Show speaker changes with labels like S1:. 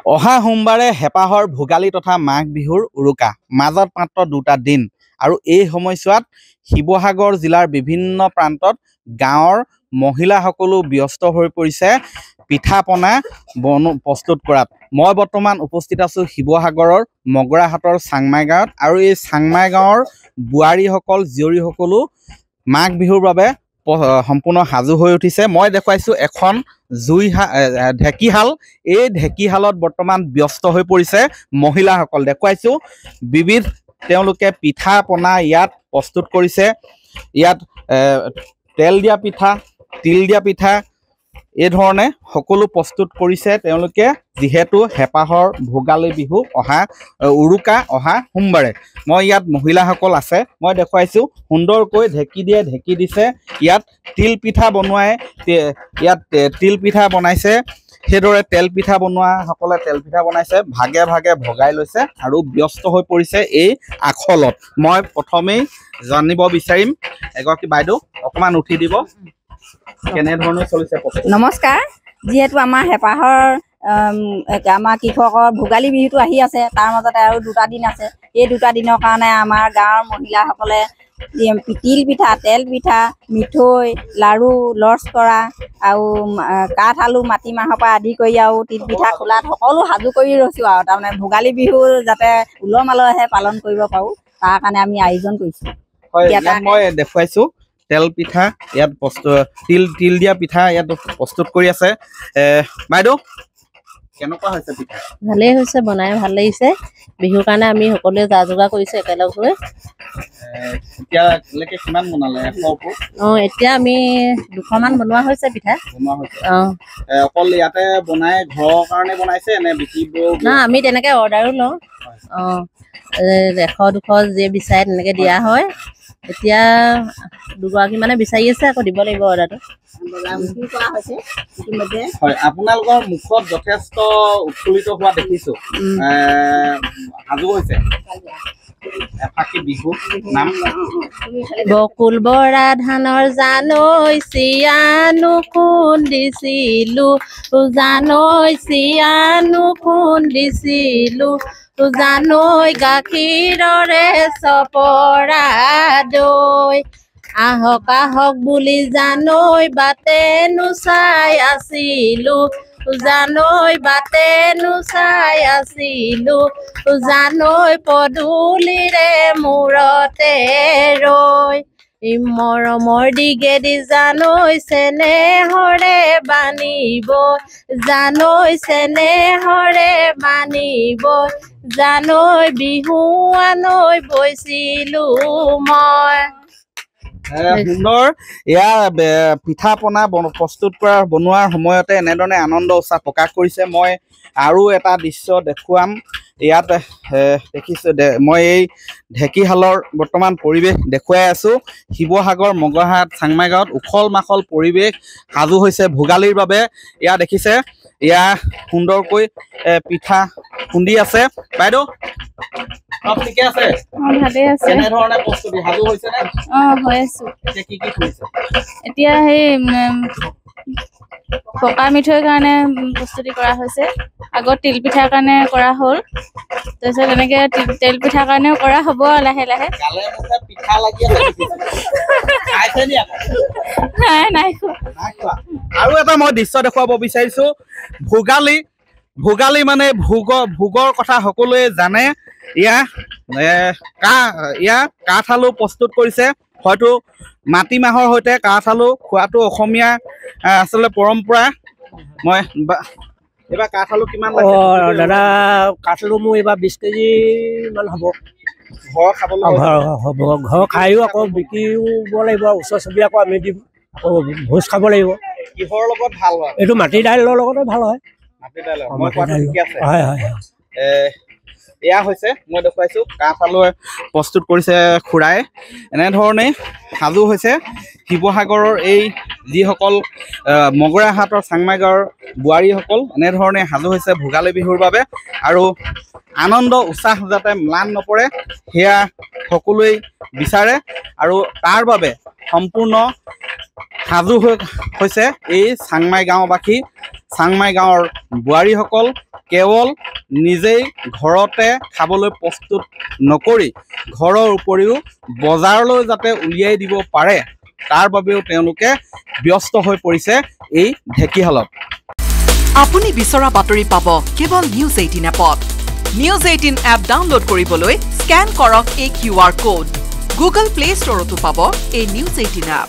S1: অহা সোমবাৰে হেপাহৰ ভোগালী তথা মাঘ বিহুৰ উৰুকা মাজত মাত্ৰ 2টা দিন আৰু এই সময়ছোৱাত শিৱসাগৰ জিলাৰ বিভিন্ন প্ৰান্তত গাঁৱৰ মহিলাসকলো ব্যস্ত হৈ পৰিছে পিঠা পনা প্ৰস্তুত কৰাত। মই বৰ্তমান উপস্থিত আছো শিৱসাগৰৰ মগৰাহাটৰ চাংমাই গাঁৱত আৰু এই চাংমাই গাঁৱৰ বোৱাৰীসকল জীয়ৰীসকলো মাঘ বিহুৰ বাবে সম্পূৰ্ণ সাজু হৈ উঠিছে। মই দেখুৱাইছো এখন ঢেঁকীশাল। এই ঢেঁকীশালত বৰ্তমান ব্যস্ত হৈ পৰিছে মহিলাসকল। দেখুৱাইছো বিবিধ তেওঁলোকে পিঠা পনা ইয়াত প্ৰস্তুত কৰিছে। ইয়াত তেল দিয়া পিঠা, তিল দিয়া পিঠা এই ধৰণে সকলো প্ৰস্তুত কৰিছে তেওঁলোকে, যিহেতু হেপাহৰ ভোগালী বিহু উৰুকা অহা সোমবাৰে। মই ইয়াত মহিলাসকল আছে, মই দেখুৱাইছো সুন্দৰকৈ ঢেঁকী দিছে। ইয়াত তিল পিঠা বনোৱাই ইয়াত তিল পিঠা বনাইছে, সেইদৰে তেল পিঠা বনোৱাসকলে তেল পিঠা বনাইছে, ভাগে ভাগে ভগাই লৈছে আৰু ব্যস্ত হৈ পৰিছে এই আখলত। মই প্ৰথমেই জানিব বিচাৰিম, এগৰাকী বাইদেউ অকণমান উঠি দিব, কেনেধৰণে চলিছে?
S2: নমস্কাৰ। যিহেতু আমাৰ হেপাহৰ আমাৰ কৃষকৰ ভোগালী বিহুটো আহি আছে, তাৰ মাজতে আৰু 2টা দিন আছে। এই 2টা দিনৰ কাৰণে আমাৰ গাঁৱৰ মহিলাসকলে তিল পিঠা, তেল পিঠা, মিঠৈ, লাড়ু, লস্কৰা আৰু কাঠ আলু, মাটিমাহৰ পৰা আদি কৰি আৰু তিল পিঠা খোলাত সকলো সাজু কৰি ৰৈছোঁ আৰু তাৰমানে ভোগালী বিহু যাতে উলহ মালহে পালন কৰিব পাৰোঁ তাৰ কাৰণে আমি আয়োজন কৰিছোঁ।
S1: মই দেখুৱাইছো তেল পিঠা ইয়াত তিল দিয়া পিঠা ইয়াত প্ৰস্তুত কৰি আছে। বাইদেউ কেনেকুৱা হৈছে পিঠা?
S3: ভালেই হৈছে, বনাই ভাল লাগিছে। বিহুৰ কাৰণে আমি সকলোৱে যা যোগাৰ কৰিছোঁ একেলগ হৈ।
S1: এতিয়ালৈকে কিমান বনালে? 100 ওপৰত?
S3: এতিয়া আমি 200মান বনোৱা হৈছে পিঠা।
S1: অকল ইয়াতে বনাই ঘৰৰ কাৰণে বনাইছে নে বিকিব?
S3: না, আমি তেনেকৈ অৰ্ডাৰো লওঁ। 100-200 যিয়ে বিচাৰে তেনেকৈ দিয়া হয়। এতিয়া 2গৰাকী মানে বিচাৰি আছে, আকৌ দিব লাগিব অৰ্ডাৰটো।
S1: হয়, আপোনালোকৰ মুখত যথেষ্ট উৎফুল্লিত হোৱা দেখিছো। সাজু হৈছে বিহু নাম
S3: বকুল বৰা ধানৰ জানৈ চিয়ানো খুন্দিছিলো, জানৈ চিয়ানো খুন্দিছিলো, জানৈ গাখীৰৰে চপৰা দৈ, আহক আহক বুলি জানৈ বাটে নোচাই আছিলো, জানৈ বাটে নোচাই আছিলো, জানৈ পদূলিৰে মূৰতে ৰৈ, মৰমৰ দিগেদি জানৈ চেনেহৰে বান্ধিব, জানৈ চেনেহৰে বান্ধিব, জানৈ বিহুৱানৈ বৈছিলো মই।
S1: সুন্দৰ। এয়া পিঠা পনা প্ৰস্তুত বনোৱাৰ সময়তে এনেধৰণে আনন্দ উৎসাহ প্ৰকাশ কৰিছে। মই আৰু এটা দৃশ্য দেখুৱাম। ইয়াত দেখিছোঁ মই এই ঢেঁকীশালৰ বৰ্তমান পৰিৱেশ দেখুৱাই আছোঁ। শিৱসাগৰ মগৰাহাট চাংমাই গাঁৱত উখল মাখল পৰিৱেশ সাজু হৈছে ভোগালীৰ বাবে। এয়া দেখিছে, এয়া সুন্দৰকৈ পিঠা খুন্দি আছে। বাইদেউ ঠিকে আছে?
S4: ভালেই আছে।
S1: কেনেধৰণে প্ৰস্তুতি সাজু হৈছে নে?
S4: হৈ আছো।
S1: কি কৰিছে
S4: এতিয়া সেই পকা মিঠৈৰ কাৰণে প্ৰস্তুতি কৰা হৈছে। আগত তিল পিঠাৰ কাৰণে কৰা হ'ল, তাৰপিছত এনেকে তেল পিঠাৰ কাৰণেও কৰা হ'ব লাহে লাহে। নাই
S1: আৰু এটা মই দৃশ্য দেখুৱাব বিচাৰিছো। ভোগালী মানে ভোগৰ কথা সকলোৱে জানে। কাঠ আলু প্ৰস্তুত কৰিছে। হয়তো মাটিমাহৰ সৈতে কাঠ আলু খোৱাটো অসমীয়া আচলতে পৰম্পৰা। মই এইবাৰ কাঠ আলু কিমান লাগে?
S5: দাদা কাঠ আলু মোৰ এইবাৰ 20 কেজি মান হ'ব।
S1: ঘৰ খাবলৈ
S5: হ'ব, ঘৰ খায়ো আকৌ বিকিব লাগিব, ওচৰ চুবুৰীয়া আকৌ আমি দিম, আকৌ ভোজ খাব লাগিব।
S1: কিহৰ লগত ভাল হয়?
S5: এইটো মাটি দাইলৰ লগতে ভাল হয়।
S1: হয় হয়। এয়া হৈছে মই দেখুৱাইছো কাঠ আলু প্ৰস্তুত কৰিছে খুৰাই। এনেধৰণে সাজু হৈছে শিৱসাগৰৰ এই যিসকল মগৰাহাটৰ চাংমাই গাঁৱৰ বোৱাৰীসকল এনেধৰণে সাজু হৈছে ভোগালী বিহুৰ বাবে। আৰু আনন্দ উৎসাহ যাতে ম্লান নপৰে সেয়া সকলোৱে বিচাৰে আৰু তাৰ বাবে সম্পূৰ্ণ সাজু হৈছে এই চাংমাই গাঁওবাসী। চাংমাই গাঁৱৰ বোৱাৰীসকল কেৱল নিজেই ঘৰতে খাবলৈ প্ৰস্তুত নকৰি ঘৰৰ উপৰিও বজাৰলৈ যাতে উলিয়াই দিব পাৰে তাৰ বাবেও তেওঁলোকে ব্যস্ত হৈ পৰিছে এই ঢেঁকীশালত।
S6: আপুনি বিচৰা বাতৰি পাব কেৱল নিউজ 18 এপত। নিউজ 18 এপ ডাউনলোড কৰিবলৈ স্কেন কৰক এই QR কোড। গুগল প্লে ষ্টৰতো পাব এই নিউজ 18 এপ।